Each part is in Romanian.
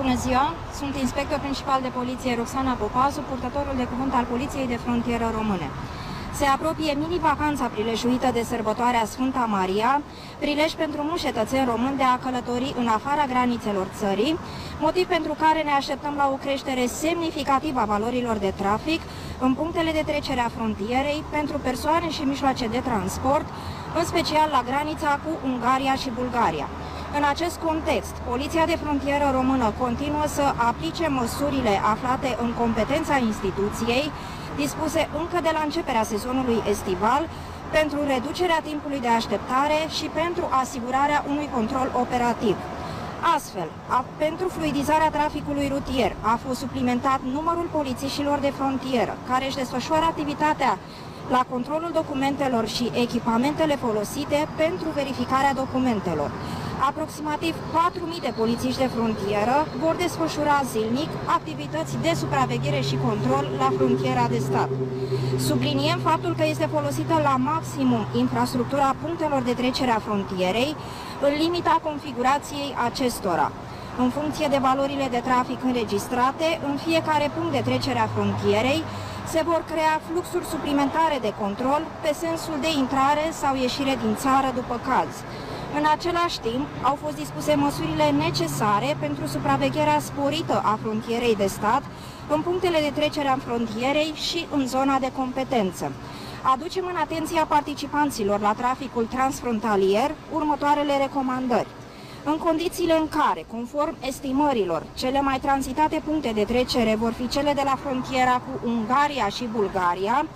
Bună ziua! Sunt inspector principal de poliție Roxana Popazu, purtătorul de cuvânt al Poliției de Frontieră Române. Se apropie mini-vacanța prilejuită de sărbătoarea Sfânta Maria, prilej pentru mulți cetățeni români de a călători în afara granițelor țării, motiv pentru care ne așteptăm la o creștere semnificativă a valorilor de trafic în punctele de trecere a frontierei pentru persoane și mijloace de transport, în special la granița cu Ungaria și Bulgaria. În acest context, Poliția de Frontieră Română continuă să aplice măsurile aflate în competența instituției, dispuse încă de la începerea sezonului estival, pentru reducerea timpului de așteptare și pentru asigurarea unui control operativ. Astfel, pentru fluidizarea traficului rutier a fost suplimentat numărul polițiștilor de frontieră, care își desfășoară activitatea la controlul documentelor și echipamentele folosite pentru verificarea documentelor. Aproximativ 4.000 de polițiști de frontieră vor desfășura zilnic activități de supraveghere și control la frontiera de stat. Subliniem faptul că este folosită la maximum infrastructura punctelor de trecere a frontierei, în limita configurației acestora. În funcție de valorile de trafic înregistrate, în fiecare punct de trecere a frontierei se vor crea fluxuri suplimentare de control pe sensul de intrare sau ieșire din țară după caz. În același timp, au fost dispuse măsurile necesare pentru supravegherea sporită a frontierei de stat în punctele de trecere a frontierei și în zona de competență. Aducem în atenția participanților la traficul transfrontalier următoarele recomandări. În condițiile în care, conform estimărilor, cele mai tranzitate puncte de trecere vor fi cele de la frontiera cu Ungaria și Bulgaria,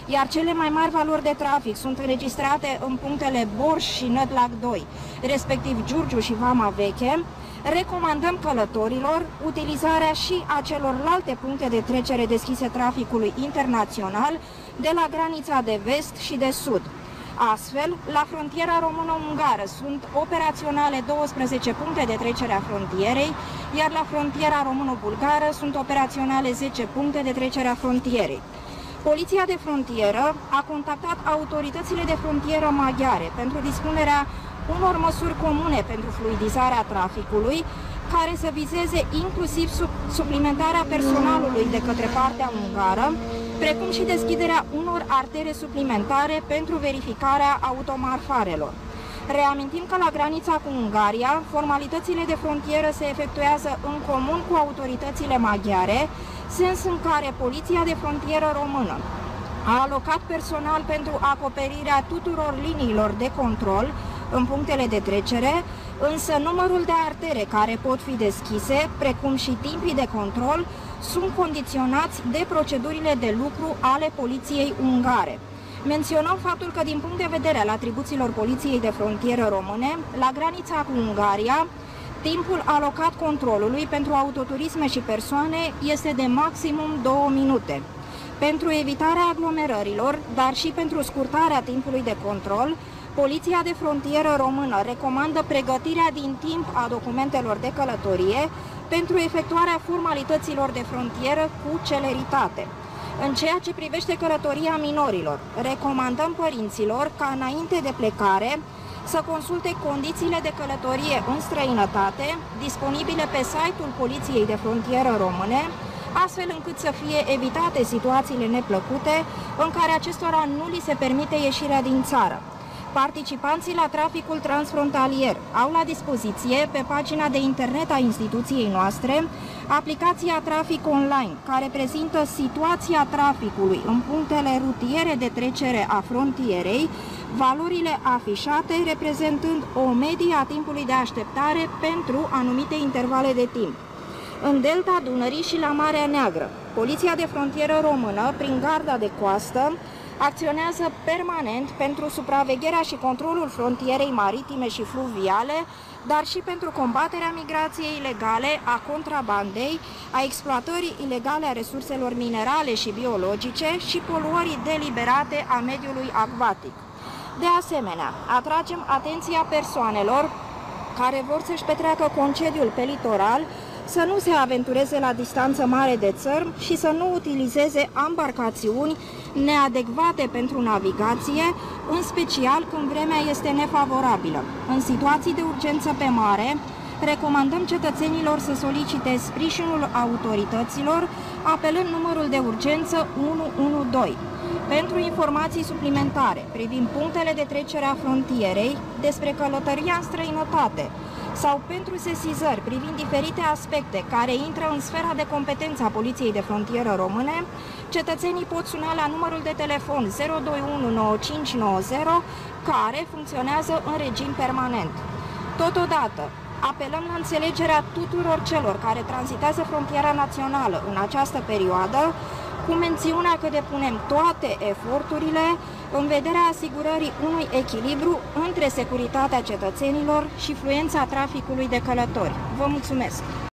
iar cele mai mari valori de trafic sunt înregistrate în punctele Borș și Nădlac 2, respectiv Giurgiu și Vama Veche, recomandăm călătorilor utilizarea și a celorlalte puncte de trecere deschise traficului internațional de la granița de vest și de sud. Astfel, la frontiera română-ungară sunt operaționale 12 puncte de trecere a frontierei, iar la frontiera română-bulgară sunt operaționale 10 puncte de trecere a frontierei. Poliția de frontieră a contactat autoritățile de frontieră maghiare pentru dispunerea unor măsuri comune pentru fluidizarea traficului, care să vizeze inclusiv suplimentarea personalului de către partea ungară, precum și deschiderea unor artere suplimentare pentru verificarea automarfarelor. Reamintim că la granița cu Ungaria, formalitățile de frontieră se efectuează în comun cu autoritățile maghiare, sens în care Poliția de Frontieră Română a alocat personal pentru acoperirea tuturor liniilor de control în punctele de trecere, însă numărul de artere care pot fi deschise, precum și timpii de control, sunt condiționați de procedurile de lucru ale Poliției ungare. Menționăm faptul că, din punct de vedere al atribuțiilor Poliției de Frontieră Române, la granița cu Ungaria, timpul alocat controlului pentru autoturisme și persoane este de maximum 2 minute. Pentru evitarea aglomerărilor, dar și pentru scurtarea timpului de control, Poliția de Frontieră Română recomandă pregătirea din timp a documentelor de călătorie pentru efectuarea formalităților de frontieră cu celeritate. În ceea ce privește călătoria minorilor, recomandăm părinților ca înainte de plecare să consulte condițiile de călătorie în străinătate, disponibile pe site-ul Poliției de Frontieră Române, astfel încât să fie evitate situațiile neplăcute în care acestora nu li se permite ieșirea din țară. Participanții la traficul transfrontalier au la dispoziție pe pagina de internet a instituției noastre aplicația Trafic Online, care prezintă situația traficului în punctele rutiere de trecere a frontierei, valorile afișate reprezentând o medie a timpului de așteptare pentru anumite intervale de timp. În delta Dunării și la Marea Neagră, Poliția de Frontieră Română, prin garda de coastă, acționează permanent pentru supravegherea și controlul frontierei maritime și fluviale, dar și pentru combaterea migrației ilegale, a contrabandei, a exploatării ilegale a resurselor minerale și biologice și poluării deliberate a mediului acvatic. De asemenea, atragem atenția persoanelor care vor să-și petreacă concediul pe litoral să nu se aventureze la distanță mare de țărm și să nu utilizeze ambarcațiuni neadecvate pentru navigație, în special când vremea este nefavorabilă. În situații de urgență pe mare, recomandăm cetățenilor să solicite sprijinul autorităților apelând numărul de urgență 112. Pentru informații suplimentare privind punctele de trecere a frontierei, despre călătoria în străinătate sau pentru sesizări privind diferite aspecte care intră în sfera de competență a Poliției de Frontieră Române, cetățenii pot suna la numărul de telefon 0219590, care funcționează în regim permanent. Totodată, apelăm la înțelegerea tuturor celor care tranzitează frontiera națională în această perioadă, cu mențiunea că depunem toate eforturile în vederea asigurării unui echilibru între securitatea cetățenilor și fluența traficului de călători. Vă mulțumesc!